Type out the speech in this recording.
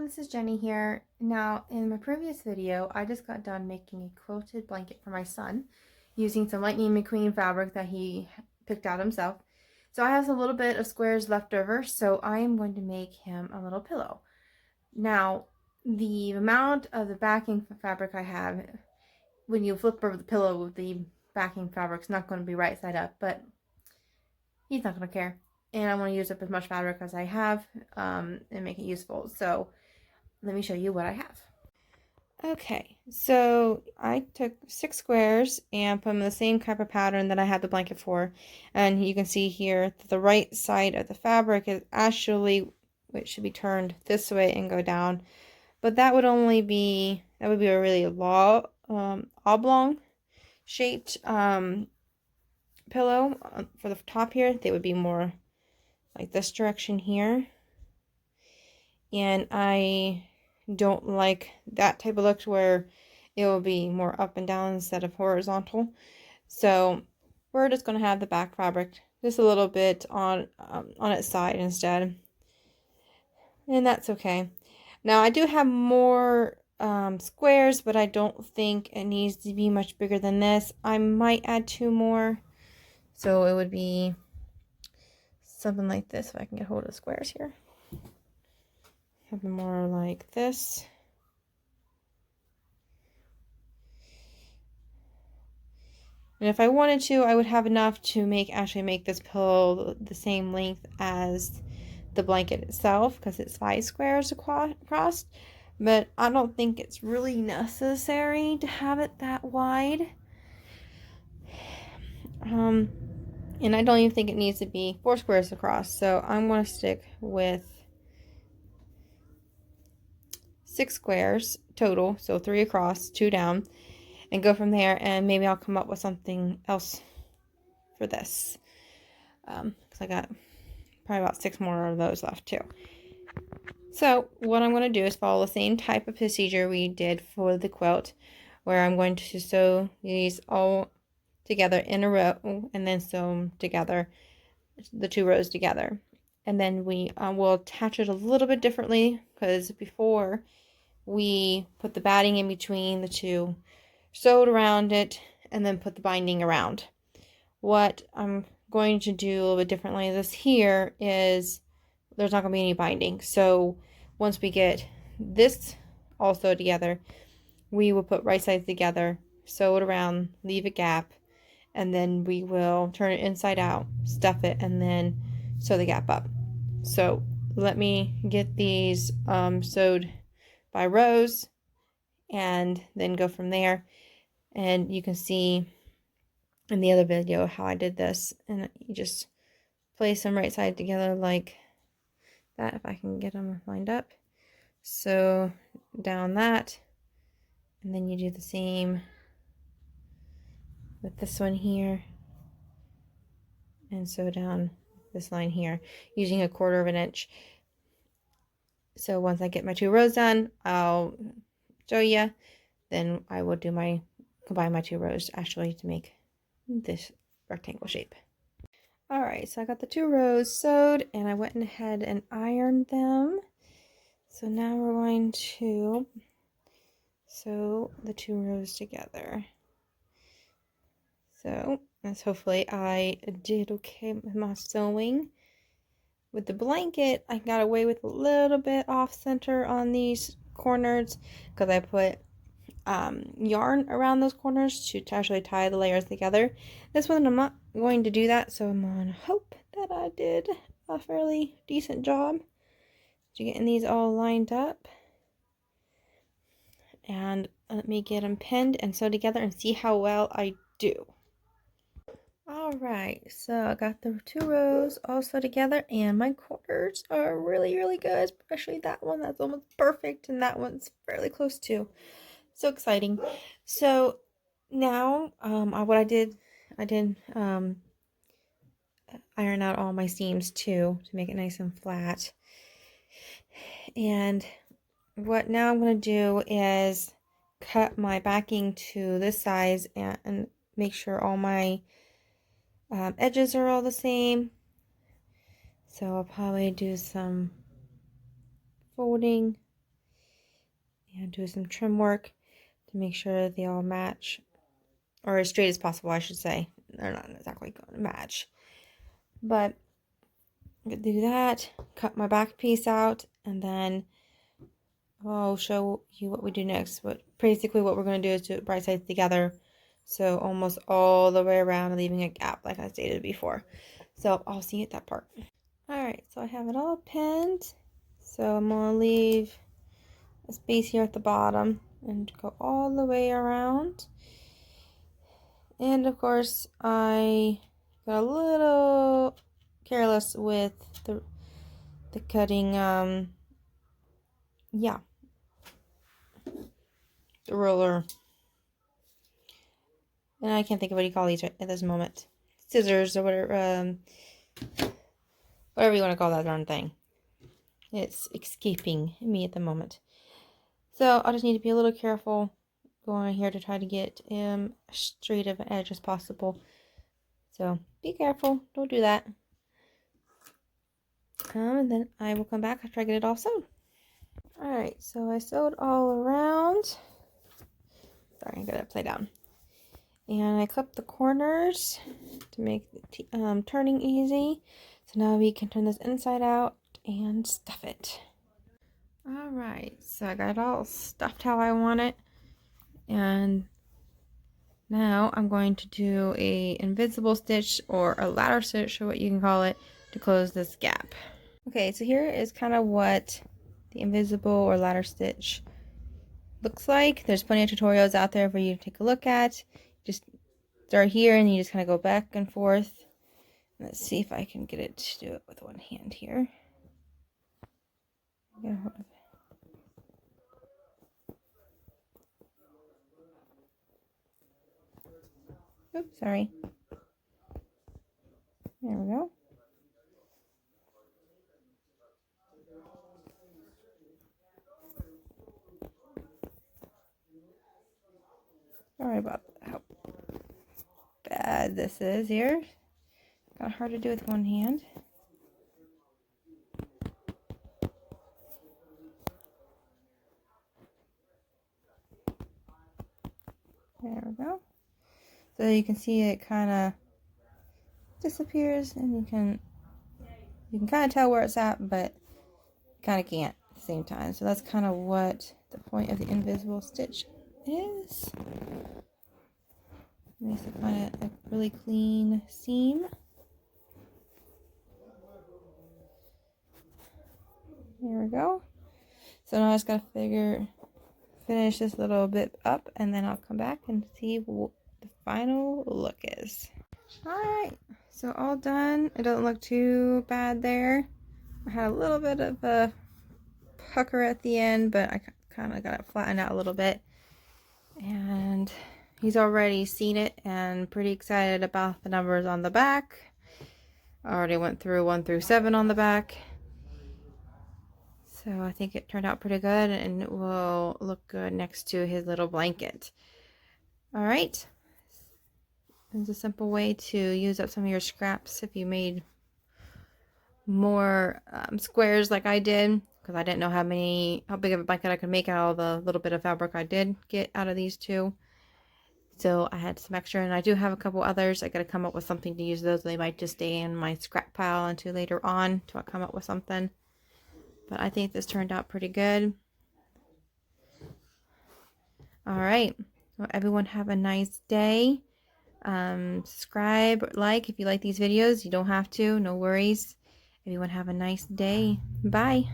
this is Jenny here. Now, in my previous video, I just got done making a quilted blanket for my son using some Lightning McQueen fabric that he picked out himself. So I have a little bit of squares left over, so I am going to make him a little pillow. Now, the amount of the backing fabric I have, when you flip over the pillow, the backing fabric's not going to be right side up, but he's not going to care. And I want to use up as much fabric as I have and make it useful. So let me show you what I have. Okay, so I took 6 squares and put them in the same type of pattern that I had the blanket for. And you can see here that the right side of the fabric is actually, it should be turned this way and go down. But that would only be, that would be a really oblong shaped pillow for the top here. They would be more like this direction here. And I don't like that type of look where it will be more up and down instead of horizontal. So we're just going to have the back fabric just a little bit on its side instead. And that's okay. Now I do have more squares, but I don't think it needs to be much bigger than this. I might add 2 more. So it would be something like this if I can get hold of the squares here. Something more like this. And if I wanted to, I would have enough to actually make this pillow the same length as the blanket itself, because it's 5 squares across. But I don't think it's really necessary to have it that wide. And I don't even think it needs to be 4 squares across. So I'm going to stick with 6 squares total, so 3 across, 2 down, and go from there. And maybe I'll come up with something else for this, because I got probably about 6 more of those left too. So what I'm going to do is follow the same type of procedure we did for the quilt, where I'm going to sew these all together in a row and then sew them together, the 2 rows together. And then we will attach it a little bit differently, because before we put the batting in between the 2, sewed around it, and then put the binding around. What I'm going to do a little bit differently this here is there's not going to be any binding. So once we get this all sewed together, we will put right sides together, sew it around, leave a gap, and then we will turn it inside out, stuff it, and then sew the gap up. So let me get these sewed by rows and then go from there. And you can see in the other video how I did this, and you just place them right side together like that, if I can get them lined up. So down that, and then you do the same with this one here, and sew down this line here using 1/4 of an inch. So once I get my 2 rows done, I'll show you. Then I will do combine my 2 rows actually to make this rectangle shape. Alright, so I got the 2 rows sewed and I went ahead and ironed them. So now we're going to sew the 2 rows together. So, as hopefully I did okay with my sewing. With the blanket, I got away with a little bit off center on these corners because I put yarn around those corners to actually tie the layers together. This one I'm not going to do that, so I'm going to hope that I did a fairly decent job to getting these all lined up. And let me get them pinned and sewed together and see how well I do. Alright, so I got the 2 rows all sewed together and my corners are really, really good, especially that one. That's almost perfect, and that one's fairly close too. So exciting. So now what I did iron out all my seams too to make it nice and flat. And what now I'm going to do is cut my backing to this size and make sure all my edges are all the same. So I'll probably do some folding and do some trim work to make sure they all match, or as straight as possible, I should say. They're not exactly going to match, but I'm gonna do that, cut my back piece out, and then I'll show you what we do next. But basically what we're going to do is do right sides together, so almost all the way around, leaving a gap like I stated before. So I'll see you at that part. Alright, so I have it all pinned, so I'm going to leave a space here at the bottom and go all the way around. And of course I got a little careless with the cutting, yeah, the roller, and I can't think of what you call these at this moment. Scissors or whatever, whatever you want to call that darn thing. It's escaping me at the moment. So I just need to be a little careful going here to try to get as straight of an edge as possible. So be careful, don't do that. And then I will come back after I get it all sewn. Alright, so I sewed all around. Sorry, I got it upside down. And I clipped the corners to make the turning easy. So now we can turn this inside out and stuff it. Alright, so I got it all stuffed how I want it. And now I'm going to do a invisible stitch or a ladder stitch, or what you can call it, to close this gap. Okay, so here is kind of what the invisible or ladder stitch looks like. There's plenty of tutorials out there for you to take a look at. Just start here and you just kind of go back and forth. Let's see if I can get it to do it with one hand here. Oops, sorry. There we go. Sorry about how bad this is here. Kind of hard to do with one hand. There we go. So you can see it kind of disappears, and you can kind of tell where it's at, but kind of can't at the same time. So that's kind of what the point of the invisible stitch is. Makes it kind of a really clean seam. There we go. So now I just gotta finish this little bit up, and then I'll come back and see what the final look is. Alright, so all done. It doesn't look too bad there. I had a little bit of a pucker at the end, but I kind of got it flattened out a little bit. And he's already seen it and pretty excited about the numbers on the back. I already went through 1 through 7 on the back. So I think it turned out pretty good, and it will look good next to his little blanket. Alright. It's a simple way to use up some of your scraps if you made more squares like I did, because I didn't know how big of a blanket I could make out of the little bit of fabric I did get out of these two. So I had some extra, and I do have a couple others. I gotta come up with something to use those. They might just stay in my scrap pile until later on till I come up with something. But I think this turned out pretty good. Alright, well, everyone have a nice day. Subscribe, like if you like these videos. You don't have to, no worries. Everyone have a nice day. Bye.